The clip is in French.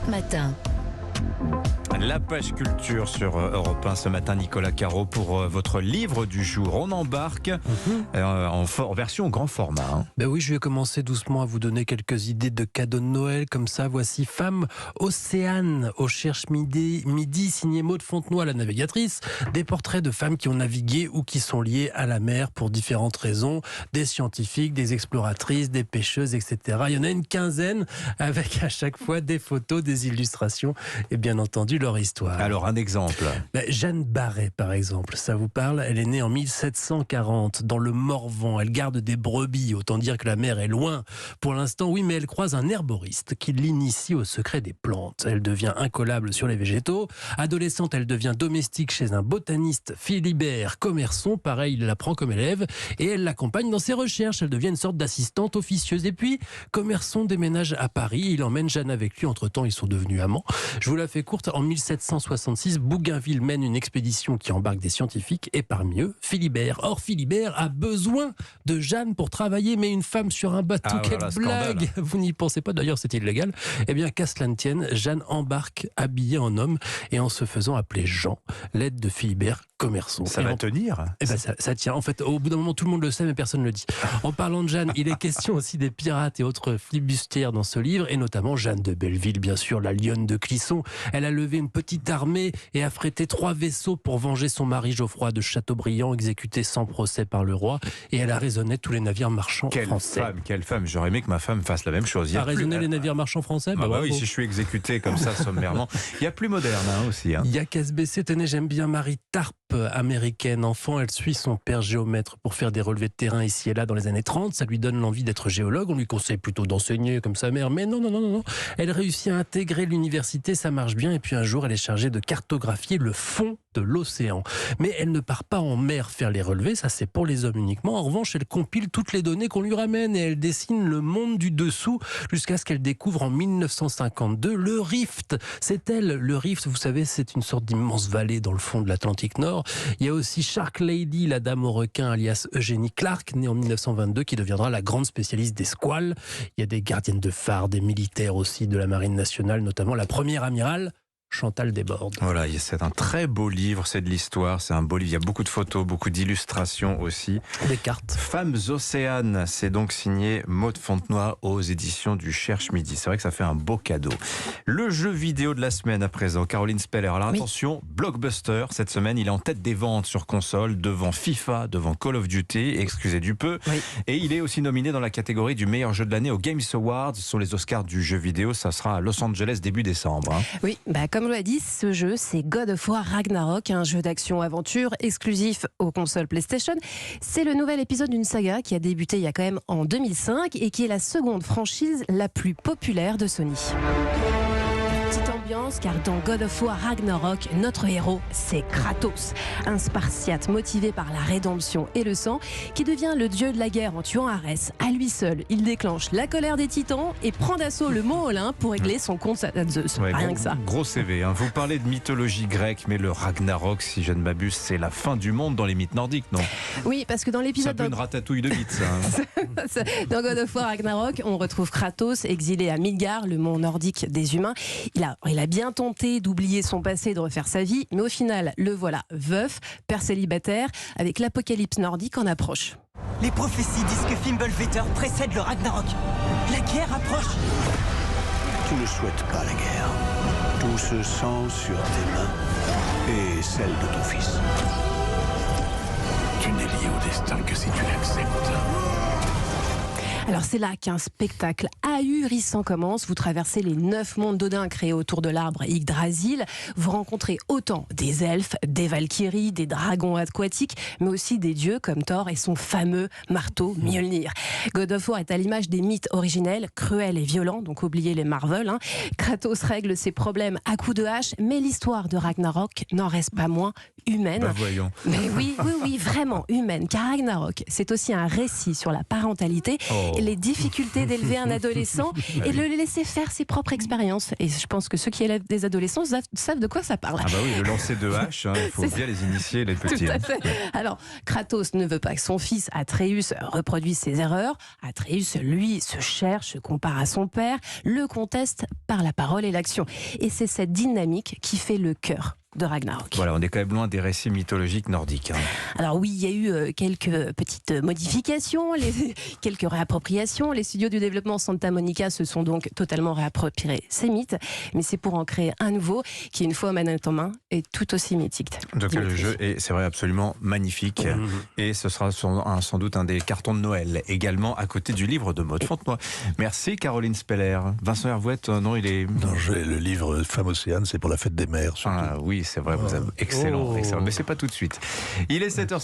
Matin. La page culture sur Europe 1 ce matin, Nicolas Caro, pour votre livre du jour. On embarque en version grand format. Hein. Ben oui, je vais commencer doucement à vous donner quelques idées de cadeaux de Noël. Comme ça, voici Femme Océane au Cherche Midi, signé Maud Fontenoy, la navigatrice. Des portraits de femmes qui ont navigué ou qui sont liées à la mer pour différentes raisons. Des scientifiques, des exploratrices, des pêcheuses, etc. Il y en a une quinzaine avec à chaque fois des photos, des illustrations et bien entendu leur histoire. Alors un exemple. Jeanne Barret par exemple, ça vous parle? Elle est née en 1740 dans le Morvan. Elle garde des brebis, autant dire que la mer est loin pour l'instant, oui, mais elle croise un herboriste qui l'initie au secret des plantes. Elle devient incollable sur les végétaux. Adolescente, elle devient domestique chez un botaniste, Philibert Commerson. Pareil, il la prend comme élève et elle l'accompagne dans ses recherches. Elle devient une sorte d'assistante officieuse. Et puis, Commerson déménage à Paris. Il emmène Jeanne avec lui. Entre-temps, ils sont devenus amants. Je vous la fais courte. En 1766, Bougainville mène une expédition qui embarque des scientifiques et parmi eux, Philibert. Or, Philibert a besoin de Jeanne pour travailler, mais une femme sur un bateau, quelle blague! Scandale. Vous n'y pensez pas, d'ailleurs c'est illégal. Eh bien, qu'à cela ne tienne, Jeanne embarque habillée en homme et en se faisant appeler Jean, l'aide de Philibert Commerson. Ça va tenir. Eh ben, ça tient. En fait, au bout d'un moment, tout le monde le sait, mais personne ne le dit. En parlant de Jeanne, il est question aussi des pirates et autres flibustières dans ce livre, et notamment Jeanne de Belleville, bien sûr, la lionne de Clisson. Elle a levé une petite armée et a frété 3 vaisseaux pour venger son mari Geoffroy de Chateaubriand, exécuté sans procès par le roi, et elle a raisonné tous les navires marchands français. Quelle femme. J'aurais aimé que ma femme fasse la même chose. A raisonné les navires marchands français? Oui, si je suis exécuté comme ça sommairement. Il y a plus moderne aussi. Hein. Il y a qu'à se baisser. Tenez, j'aime bien Marie Tarp, américaine. Enfant, elle suit son père géomètre pour faire des relevés de terrain ici et là dans les années 30. Ça lui donne l'envie d'être géologue. On lui conseille plutôt d'enseigner comme sa mère. Mais non. Elle réussit à intégrer l'université, ça marche bien. Et puis un jour, elle est chargée de cartographier le fond de l'océan. Mais elle ne part pas en mer faire les relevés, ça c'est pour les hommes uniquement. En revanche, elle compile toutes les données qu'on lui ramène et elle dessine le monde du dessous jusqu'à ce qu'elle découvre en 1952 le Rift. C'est elle, le Rift, vous savez, c'est une sorte d'immense vallée dans le fond de l'Atlantique Nord. Il y a aussi Shark Lady, la dame au requin, alias Eugénie Clark, née en 1922, qui deviendra la grande spécialiste des squales. Il y a des gardiennes de phare, des militaires aussi de la Marine nationale, notamment la première amirale, Chantal Desbordes. Voilà, c'est un très beau livre, c'est de l'histoire, c'est un beau livre, il y a beaucoup de photos, beaucoup d'illustrations aussi. Des cartes. Femmes Océanes, c'est donc signé Maud Fontenoy aux éditions du Cherche Midi. C'est vrai que ça fait un beau cadeau. Le jeu vidéo de la semaine à présent, Caroline Speller. Alors attention, Blockbuster, cette semaine, il est en tête des ventes sur console, devant FIFA, devant Call of Duty, excusez du peu. Oui. Et il est aussi nominé dans la catégorie du meilleur jeu de l'année aux Games Awards, sur les Oscars du jeu vidéo. Ça sera à Los Angeles début décembre. Hein. Oui, comme on l'a dit, ce jeu, c'est God of War Ragnarok, un jeu d'action-aventure exclusif aux consoles PlayStation. C'est le nouvel épisode d'une saga qui a débuté il y a quand même en 2005 et qui est la seconde franchise la plus populaire de Sony. Petite ambiance, car dans God of War Ragnarok, notre héros, c'est Kratos, un Spartiate motivé par la rédemption et le sang, qui devient le dieu de la guerre en tuant Arès. À lui seul, il déclenche la colère des titans et prend d'assaut le mont Olympe pour régler son compte à Zeus. Ouais, Rien que ça. Gros CV. Hein. Vous parlez de mythologie grecque, mais le Ragnarok, si je ne m'abuse, c'est la fin du monde dans les mythes nordiques, non? Oui, parce que dans C'est un l'épisode... peu une ratatouille de mythes, ça. Hein. Dans God of War Ragnarok, on retrouve Kratos, exilé à Midgard, le mont nordique des humains. Il a bien tenté d'oublier son passé et de refaire sa vie, mais au final, le voilà veuf, père célibataire, avec l'apocalypse nordique en approche. Les prophéties disent que Fimbulvetter précède le Ragnarok. La guerre approche. Tu ne souhaites pas la guerre. Tout se sent sur tes mains et celles de ton fils. Tu n'es lié au destin que si tu l'acceptes. Alors c'est là qu'un spectacle ahurissant commence. Vous traversez les 9 mondes d'Odin créés autour de l'arbre Yggdrasil. Vous rencontrez autant des elfes, des valkyries, des dragons aquatiques, mais aussi des dieux comme Thor et son fameux marteau Mjolnir. God of War est à l'image des mythes originels, cruels et violents, donc oubliez les Marvel. Kratos règle ses problèmes à coups de hache, mais l'histoire de Ragnarok n'en reste pas moins humaine. Voyons. Mais oui, vraiment humaine, car Ragnarok, c'est aussi un récit sur la parentalité les difficultés d'élever un adolescent et de le laisser faire ses propres expériences. Et je pense que ceux qui élèvent des adolescents savent de quoi ça parle. Ah bah oui, le lancer de hache, hein, il faut bien les initier, les petits. Tout à fait. Alors, Kratos ne veut pas que son fils Atreus reproduise ses erreurs. Atreus, lui, se cherche, se compare à son père, le conteste par la parole et l'action. Et c'est cette dynamique qui fait le cœur de Ragnarok. Voilà, on est quand même loin des récits mythologiques nordiques. Hein. Alors oui, il y a eu quelques petites modifications, quelques réappropriations. Les studios du développement Santa Monica se sont donc totalement réappropriés ces mythes, mais c'est pour en créer un nouveau qui, une fois manette en main, est tout aussi mythique. Donc le jeu est, c'est vrai, absolument magnifique. Et ce sera sans doute un des cartons de Noël, également à côté du livre de Maud Fontenoy. Merci Caroline Speller. Vincent Hervouette, non, il est... Non, j'ai le livre Femme Océane, c'est pour la fête des mères. Surtout. Ah oui, c'est vrai, vous avez... excellent, excellent. Mais c'est pas tout de suite. Il est 7h50.